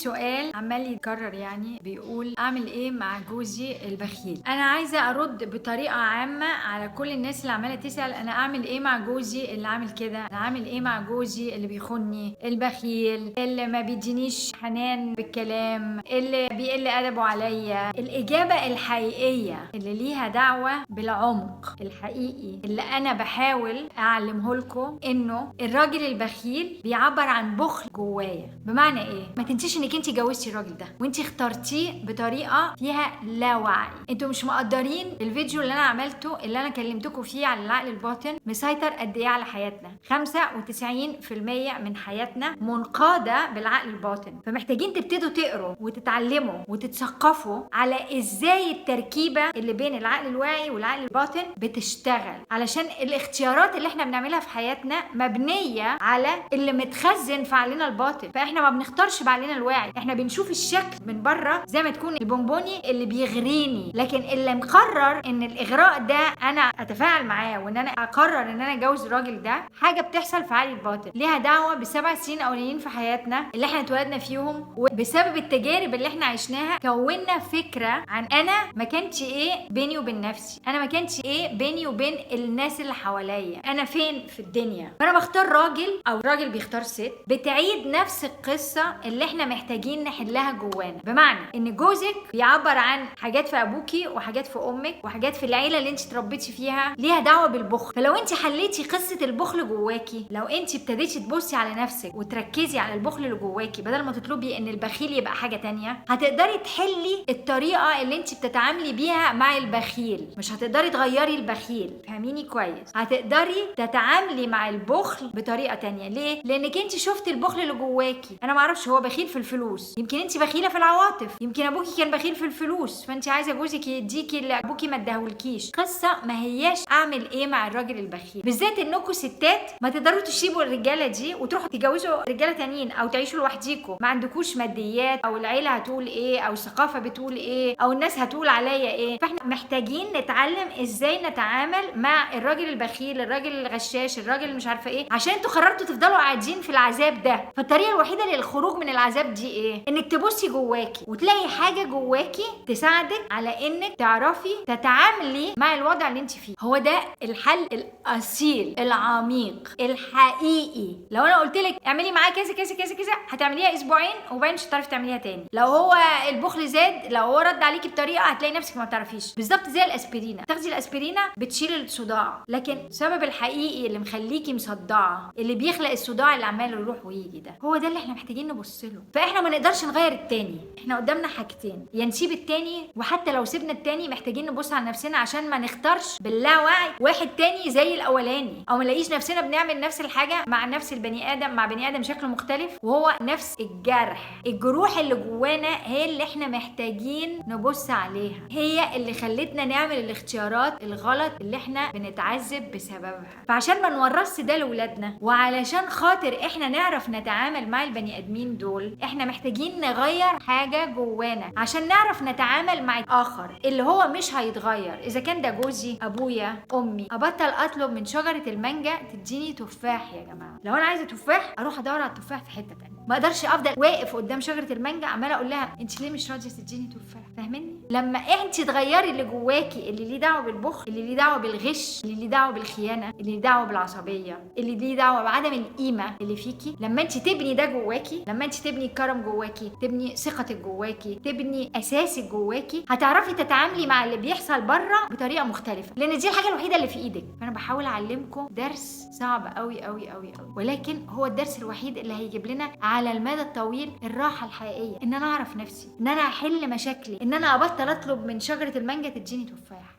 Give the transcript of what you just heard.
سؤال عمال يتكرر يعني بيقول اعمل ايه مع جوزي البخيل. انا عايزه ارد بطريقه عامه على كل الناس اللي عماله تسال انا اعمل ايه مع جوزي اللي عامل كده، انا اعمل ايه مع جوزي اللي بيخوني، البخيل اللي ما بيدينيش حنان بالكلام، اللي بيقل ادبه عليا. الاجابه الحقيقيه اللي ليها دعوه بالعمق الحقيقي اللي انا بحاول اعلمه لكم انه الراجل البخيل بيعبر عن بخل جوايا. بمعنى ايه؟ ما تنسيش انك انت جوزتي الراجل ده وانت اخترتيه بطريقه فيها لا وعي. انتوا مش مقدرين الفيديو اللي انا عملته اللي انا كلمتكم فيه على العقل الباطن مسيطر قد ايه على حياتنا. 95% من حياتنا منقاده بالعقل الباطن. فمحتاجين تبتدوا تقروا وتتعلموا وتتثقفوا على ازاي التركيبه اللي بين العقل الواعي والعقل الباطن بتشتغل، علشان الاختيارات اللي احنا بنعملها في حياتنا مبنيه على اللي متخزن في عقلنا الباطن. فاحنا ما بنختارش بعقلنا الواعي، احنا بنشوف الشكل من بره زي ما تكون البونبوني اللي بيغريني، لكن اللي مقرر ان الاغراء ده انا اتفاعل معاه وان انا اقرر ان انا اتجوز الراجل ده حاجه بتحصل في عقلي الباطن ليها دعوه ب7 سنين اولانيين في حياتنا اللي احنا اتولدنا فيهم، وبسبب التجارب اللي احنا عشناها كونا فكره عن انا ما كانش ايه بيني وبين نفسي، انا ما كانش ايه بيني وبين الناس اللي حواليا، انا فين في الدنيا. فانا بختار راجل او راجل بيختار ست بتعيد نفس القصه اللي احنا محتاجين نحلها جوانا. بمعنى ان جوزك بيعبر عن حاجات في ابوكي وحاجات في امك وحاجات في العيله اللي انت اتربيتي فيها ليها دعوه بالبخل. فلو انت حليتي قصه البخل جواكي، لو انت ابتديتي تبصي على نفسك وتركزي على البخل اللي جواكي بدل ما تطلبي ان البخيل يبقى حاجه تانية، هتقدري تحلي الطريقه اللي انت بتتعاملي بيها مع البخيل. مش هتقدري تغيري البخيل، فهميني كويس، هتقدري تتعاملي مع البخل بطريقه تانية. ليه؟ لانك انت شفتي البخل اللي جواكي. انا ما اعرفش، هو بخيل في الفلوس، يمكن انت بخيله في العواطف، يمكن ابوكي كان بخيل في الفلوس فانت عايزه جوزك يديكي اللي ابوكي ما اداهولكيش. قصه ما هياش اعمل ايه مع الراجل البخيل، بالذات انكم ستات ما تقدروا تسيبوا الرجاله دي وتروحوا تتجوزوا رجاله تانيين او تعيشوا لوحديكم، ما عندكوش ماديات او العيله هتقول ايه او الثقافه بتقول ايه او الناس هتقول عليا ايه. فاحنا محتاجين نتعلم ازاي نتعامل مع الراجل البخيل، الراجل الغشاش، الراجل اللي مش عارفه ايه، عشان انتوا قررتوا تفضلوا قاعدين في العذاب ده. فالطريقه الوحيده للخروج من العذاب دي ايه؟ انك تبصي جواكي وتلاقي حاجه جواكي تساعدك على انك تعرفي تتعاملي مع الوضع اللي انت فيه. هو ده الحل الاصيل العميق الحقيقي. لو انا قلت لك اعملي معاه كذا كذا كذا كذا هتعمليها اسبوعين وبعدين مش هتعرفي تعمليها تاني. لو هو البخل زاد، لو هو رد عليكي بطريقه هتلاقي نفسك ما تعرفيش. بالظبط زي الاسبرينه، تاخدي الاسبرينه بتشيل الصداع، لكن السبب الحقيقي اللي مخليكي مصدعه اللي بيخلق الصداع اللي عمال يروح ويجي ده هو ده اللي احنا محتاجين نبص له. فاحنا ما نقدرش نغير التاني، احنا قدامنا حاجتين، يا نسيب التاني، وحتى لو سيبنا التاني محتاجين نبص على نفسنا عشان ما نختارش باللاوعي واحد تاني زي الاولاني، او ما نلاقيش نفسنا بنعمل نفس الحاجه مع نفس البني ادم، مع بني ادم شكله مختلف وهو نفس الجرح. الجروح اللي جوانا هي اللي احنا محتاجين نبص عليها، هي اللي خلتنا نعمل الاختيارات الغلط اللي احنا بنتعذب بسببها. فعشان ما نورثش ده لاولادنا وعلشان خاطر احنا نعرف نتعامل مع البني ادمين دول، احنا محتاجين نغير حاجه جوانا عشان نعرف نتعامل مع الاخر اللي هو مش هيتغير. اذا كان ده جوزي، ابويا، امي، ابطل اطلب من شجره المانجا تديني تفاح يا جماعه. لو انا عايزه تفاح اروح ادور على التفاح في حته تانية، ما اقدرش افضل واقف قدام شجره المانجا عماله اقول لها انت ليه مش راضيه تديني تفاح. فاهميني؟ لما انت تغيري اللي جواكي اللي ليه دعوه بالبخل، اللي ليه دعوه بالغش، اللي ليه دعوه بالخيانه، اللي ليه دعوه بالعصبيه، اللي ليه دعوه بعدم القيمه اللي فيكي، لما انت تبني ده جواكي، لما انت تبني الكرم جواكي، تبني ثقتك جواكي، تبني اساسك جواكي، هتعرفي تتعاملي مع اللي بيحصل بره بطريقه مختلفه، لان دي الحاجه الوحيده اللي في ايدك. فانا بحاول اعلمكم درس صعب قوي قوي قوي قوي، ولكن هو الدرس الوحيد اللي هيجيب لنا على المدى الطويل الراحه الحقيقيه، ان انا اعرف نفسي، ان انا احل مشاكلي، ان انا ابطل اطلب من شجره المانجا تديني تفاح.